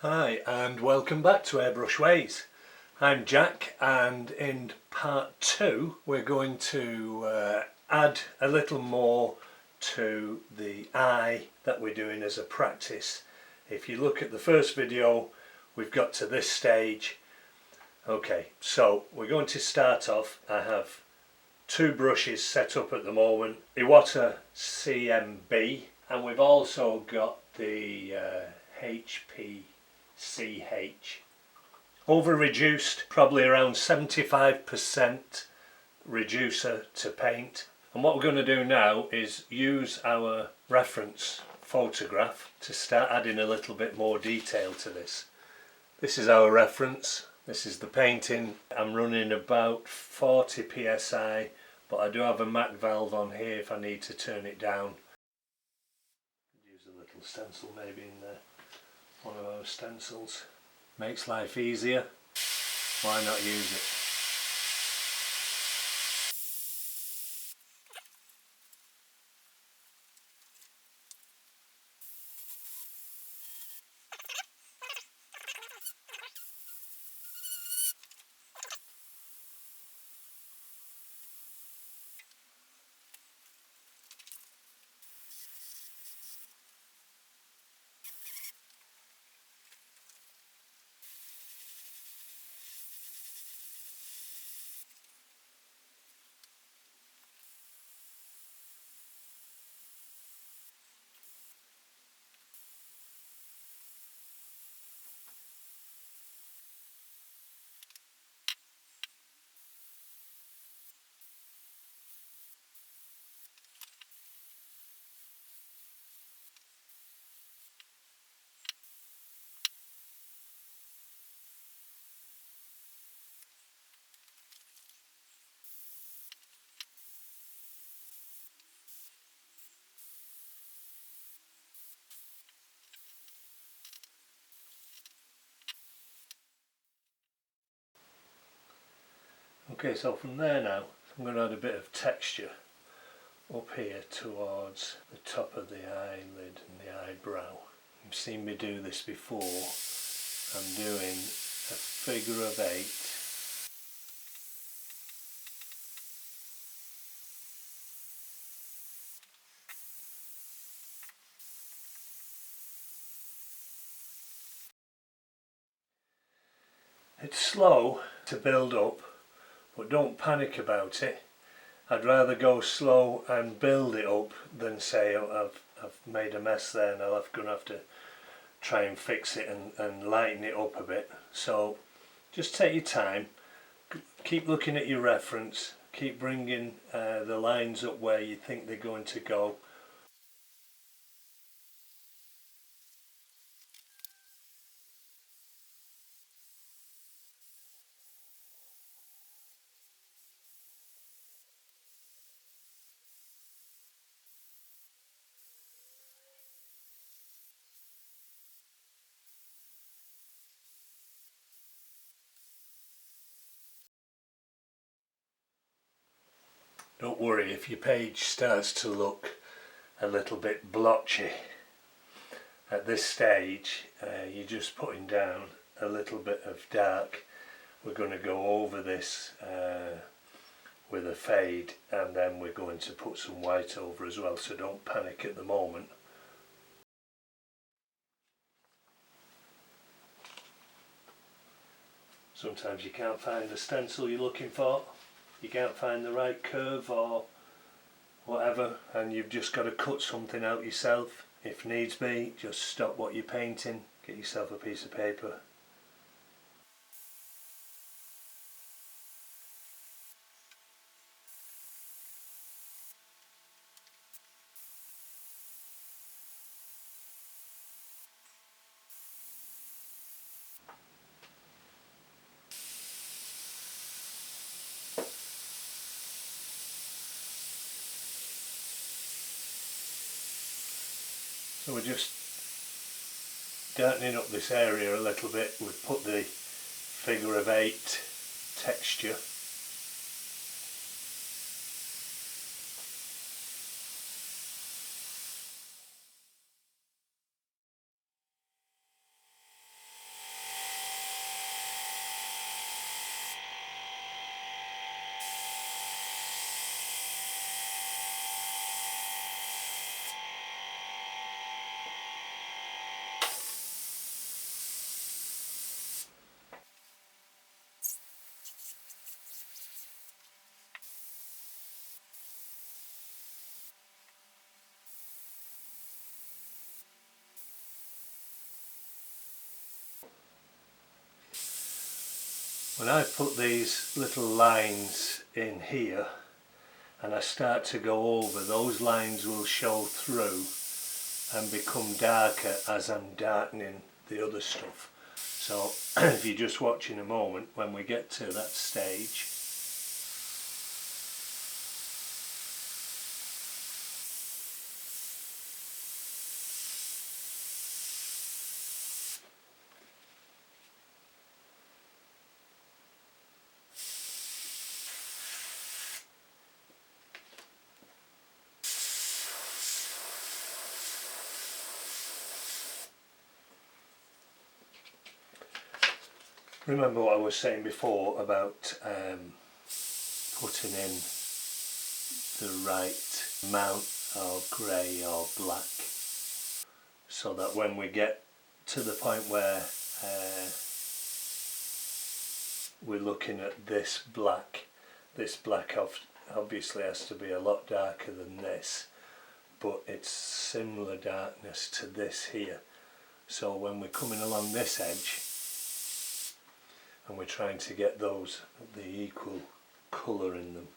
Hi and welcome back to Airbrush Ways. I'm Jack, and in part 2 we're going to add a little more to the eye that we're doing as a practice. If you look at the first video, we've got to this stage. Okay, so we're going to start off. I have two brushes set up at the moment, Iwata CMB, and we've also got the HP CH, over reduced, probably around 75% reducer to paint. And what we're going to do now is use our reference photograph to start adding a little bit more detail to this. This is our reference, this is the painting. I'm running about 40 psi, but I do have a Mac valve on here if I need to turn it down. Use a little stencil maybe in there. One of our stencils. Makes life easier. Why not use it? Okay, so from there now, I'm going to add a bit of texture up here towards the top of the eyelid and the eyebrow. You've seen me do this before. I'm doing a figure of 8. It's slow to build up, but don't panic about it. I'd rather go slow and build it up than say, oh, I've made a mess there and I'm going to have to try and fix it and lighten it up a bit. So just take your time, keep looking at your reference, keep bringing the lines up where you think they're going to go. Don't worry if your page starts to look a little bit blotchy. At this stage you're just putting down a little bit of dark. We're going to go over this with a fade, and then we're going to put some white over as well, so don't panic at the moment. Sometimes you can't find the stencil you're looking for, you can't find the right curve or whatever, and you've just got to cut something out yourself. If needs be, just stop what you're painting, get yourself a piece of paper. So we're just darkening up this area a little bit. We've put the figure of 8 texture. When I put these little lines in here and I start to go over, those lines will show through and become darker as I'm darkening the other stuff. So if you just watch in a moment, when we get to that stage, remember what I was saying before about putting in the right amount of grey or black, so that when we get to the point where we're looking at this black obviously has to be a lot darker than this, but it's similar darkness to this here. So when we're coming along this edge and we're trying to get those the equal colour in them,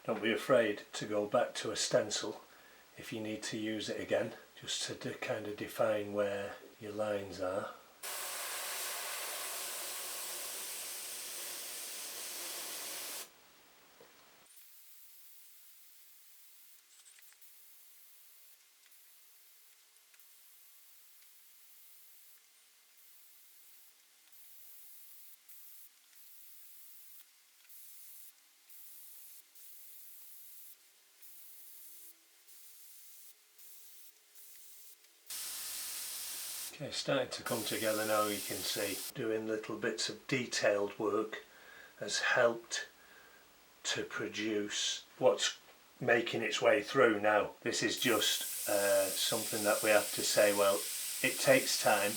don't be afraid to go back to a stencil if you need to use it again, just to kind of define where your lines are. Okay, starting to come together now, you can see. Doing little bits of detailed work has helped to produce what's making its way through now. This is just something that we have to say, well, it takes time.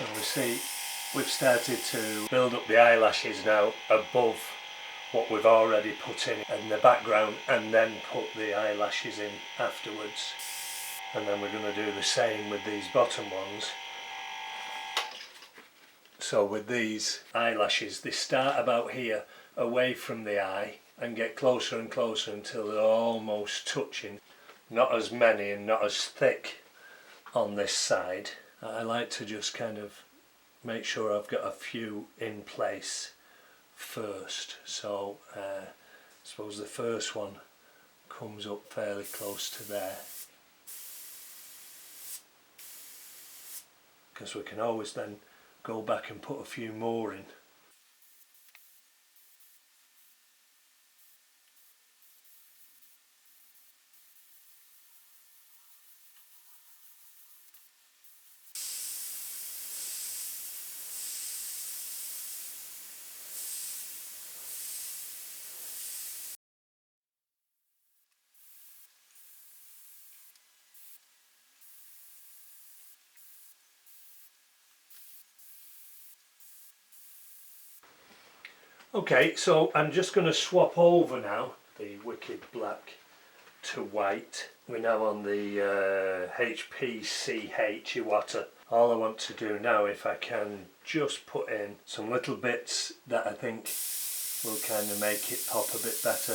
And we see we've started to build up the eyelashes now above what we've already put in the background, and then put the eyelashes in afterwards. And then we're going to do the same with these bottom ones. So with these eyelashes, they start about here away from the eye and get closer and closer until they're almost touching. Not as many and not as thick on this side. I like to just kind of make sure I've got a few in place first. So I suppose the first one comes up fairly close to there, because we can always then go back and put a few more in. Okay, so I'm just going to swap over now the Wicked Black to white. We're now on the HPCH Iwata. All I want to do now, if I can, just put in some little bits that I think will kind of make it pop a bit better.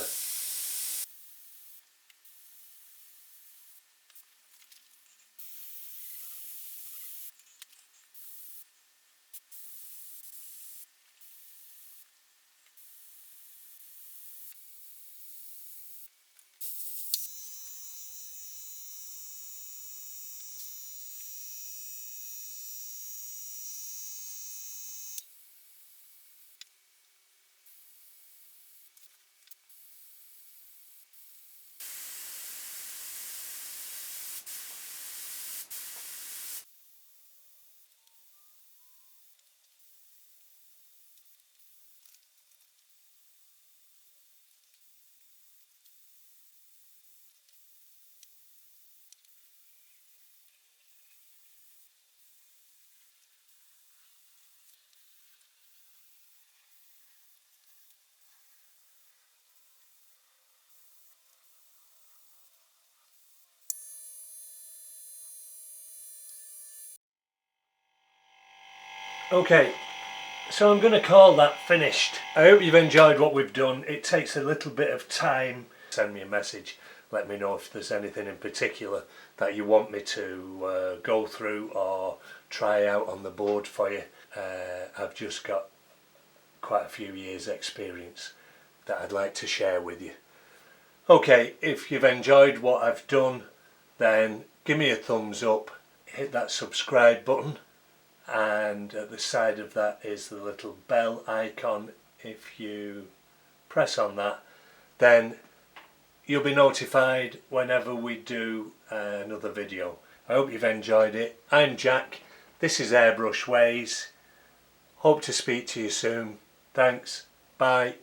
Okay, so I'm going to call that finished. I hope you've enjoyed what we've done. It takes a little bit of time. Send me a message, let me know if there's anything in particular that you want me to go through or try out on the board for you. I've just got quite a few years experience that I'd like to share with you. Okay, if you've enjoyed what I've done, then give me a thumbs up, hit that subscribe button, and at the side of that is the little bell icon. If you press on that, then you'll be notified whenever we do another video. I hope you've enjoyed it. I'm Jack, this is Airbrush Ways. Hope to speak to you soon. Thanks, bye.